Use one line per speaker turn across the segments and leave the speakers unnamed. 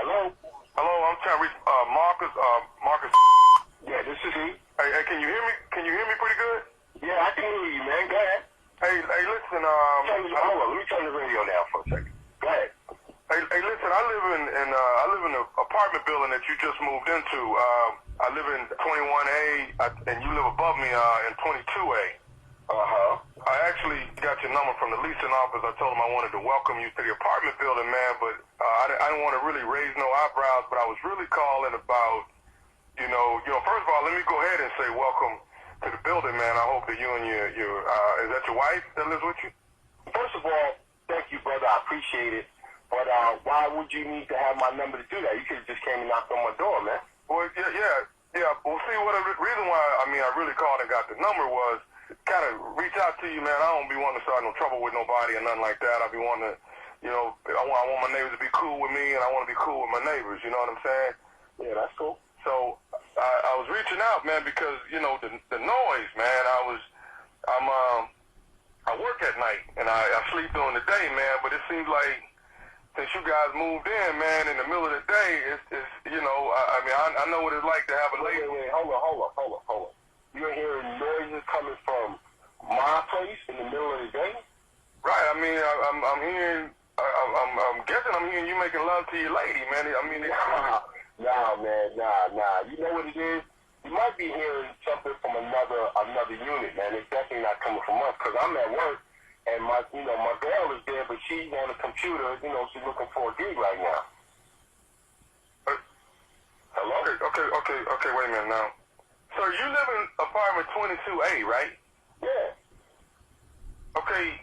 Hello?
Hello, I'm trying to reach Marcus. Marcus.
Yeah, this is he.
Hey, can you hear me? Can you hear me pretty good?
Yeah, I can hear you, man. Go ahead.
Hey, listen.
Hold on. Let me turn the radio down for a second. Go ahead.
Hey, listen. I live in an apartment building that you just moved into. I live in 21A, and you live above me in 22A. I actually got your number from the leasing office. I told them I wanted to welcome you to the apartment building, man, but I didn't want to really raise no eyebrows, but I was really calling about, you know, first of all, let me go ahead and say welcome to the building, man. I hope that you and your is that your wife that lives with you?
First of all, thank you, brother. I appreciate it. But why would you need to have my number to do that? You could have just came and knocked on my door, man.
Well, yeah. Well, see, the reason why, I really called and got the number was kind of reach out to you, man. I don't be wanting to start no trouble with nobody or nothing like that. I be wanting to, I want my neighbors to be cool with me, and I want to be cool with my neighbors. You know what I'm saying?
Yeah, that's cool.
So I was reaching out, man, because the noise, man. I work at night and I sleep during the day, man. But it seems like since you guys moved in, man, in the middle of the day, it's I know what it's like to have a lady.
Wait, hold on. You're hearing noises coming from my place in the middle of the day?
Right. I'm hearing. I'm guessing I'm hearing you making love to your lady, man.
Nah, man. You know what it is? You might be hearing something from another unit, man. It's definitely not coming from us, because I'm at work, and my girl is there, but she's on the computer. She's looking for a gig right now. Hello?
Okay. Wait a minute now. Sir, you live in apartment 22A, right?
Yeah.
Okay.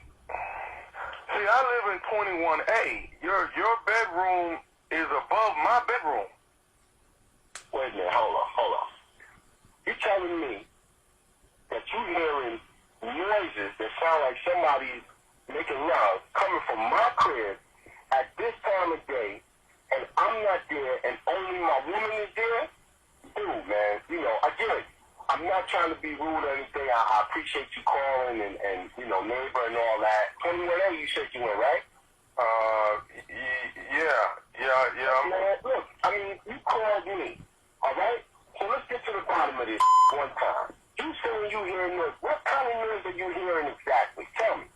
See, I live in 21A. Your bedroom is above my bedroom.
Wait a minute. Hold on. You're telling me that you're hearing noises that sound like somebody's making love coming from my crib at this time of day, and I'm not there, and only my woman is there? Dude, man, again, I'm not trying to be rude or anything. I appreciate you calling and neighbor and all that. 21A, you said you went, right?
Yeah.
Man, look, you called me, all right? So let's get to the bottom of this one time. You saying you hearing noise. What kind of noise are you hearing exactly? Tell me.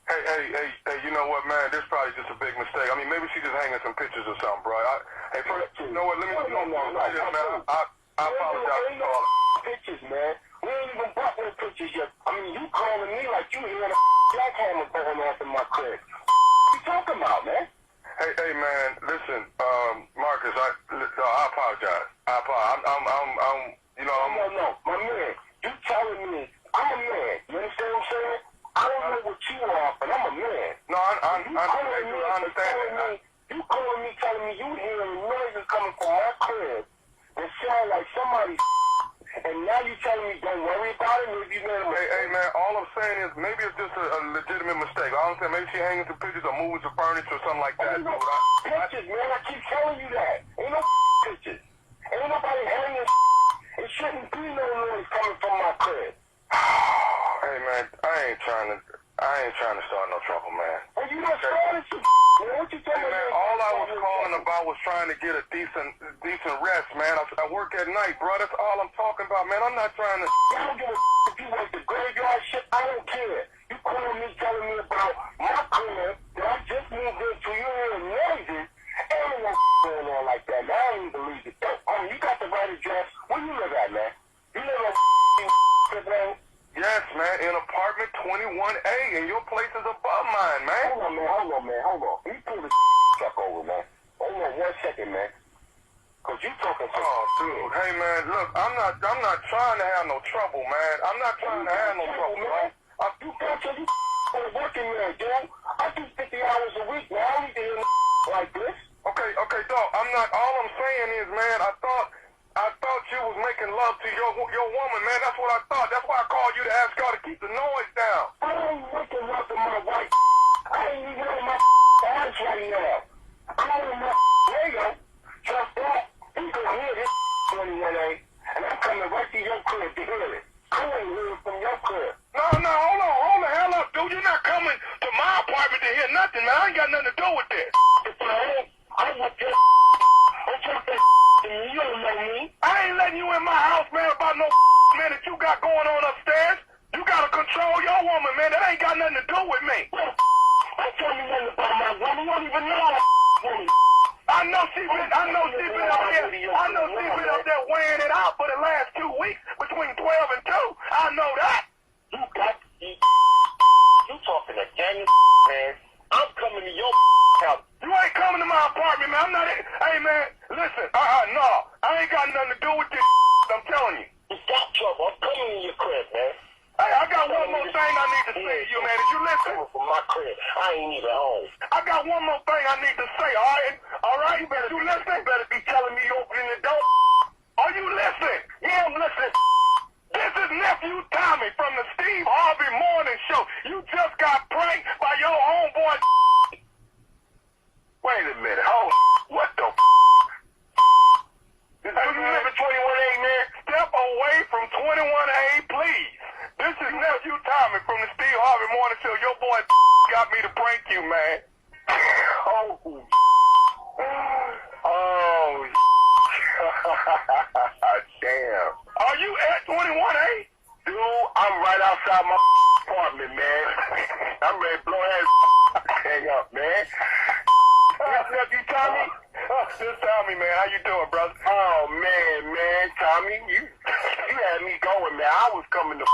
Hey, you know what, man? This is probably just a big mistake. Maybe she's just hanging some pictures or something, bro. First, you know what? Let me man. I apologize for all
pictures, man. We ain't even bought no pictures yet. You calling me like you hearing a jackhammer going off in my crib. What you talking about, man?
Hey, man. Listen, Marcus, I apologize.
No, my man. You telling me I'm a man. You understand what I'm saying? I don't know what you are, but I'm a man.
No, I understand that.
You calling me, telling me you hearing noises coming from my crib that sound like somebody, and now you telling me don't worry about it? Maybe
Hey, man, all I'm saying is maybe it's just a legitimate mistake. All I'm saying, maybe she hanging some pictures or moving some furniture or something like that.
Ain't no pictures, man. I keep telling you that. Ain't no pictures. Ain't nobody hanging. It shouldn't be no noise coming from my crib.
Hey, man, I ain't trying to start no trouble, man.
Well, you not starting some man. What you telling me?
Man, all I was calling about was trying to get a decent rest, man. I work at night, bro. That's all I'm talking about, man. I'm not trying to.
I don't give a if you work the graveyard shit. I don't care. You calling me, telling me about my crib that I just moved into. You hearing noises. Ain't no going on like that, man. I don't even believe it. You got the right address. Where you live at, man? You live on man?
Yes, man, in apartment 21A, and your place is above mine, man.
Hold on, man. Let me pull this truck over, man. Hold on 1 second, man. Cause you talking to
dude. Hey, man, look, I'm not trying to have no trouble, man. I'm not trying to have no trouble, man.
You working man, dude. I do 50 hours a week, man. I don't need to hear like this.
Okay, dog. All I'm saying is, man, I thought you was making love to your woman, man. That's what I thought. That's why I called you to ask her to keep the noise down.
I ain't making love to my wife. I ain't even on my ass right now. I'm on my radio. Trust that. You can hear this 21A, and I'm coming right to your crib to hear it. I ain't hearing from your crib.
No, hold the hell up, dude. You're not coming to my apartment to hear nothing, man. I ain't got nothing to do with this.
If I ain't, I would just
your woman, man. That ain't got nothing to do with me.
Don't tell me nothing about my woman. You don't even know my woman.
I know she been up there weighing it out for the last 2 weeks between 12 and 2. I know that.
You talking to Daniel, man. I'm coming to your house.
You ain't coming to my apartment, man. I'm not. Hey, man, listen. No. I ain't got nothing to do with this. I'm telling you.
You got trouble. I'm coming to your crib, man.
Hey, I got one more thing I need to say to you, man. Did you listen?
From my crib. I ain't even home.
I got one more thing I need to say, all right? All right?
You better
you listen?
You better be telling me you opening the door.
Are you listening?
Yeah, I'm listening.
This is Nephew Tommy from the Steve Harvey Morning Show. You just got pranked by your homeboy.
Wait a minute. Hold. What the Hey, you live at 21A, man?
Step away from 21A, please. This is Nephew Tommy from the Steve Harvey Morning Show. Your boy got me to prank you, man.
Oh. Damn.
Are you at 21A?
Dude, I'm right outside my apartment, man. I'm ready to blow that hang up, man. Nephew Tommy?
Just Tommy, man. How you doing, brother?
Oh, man, Tommy. You had me going, man. I was coming to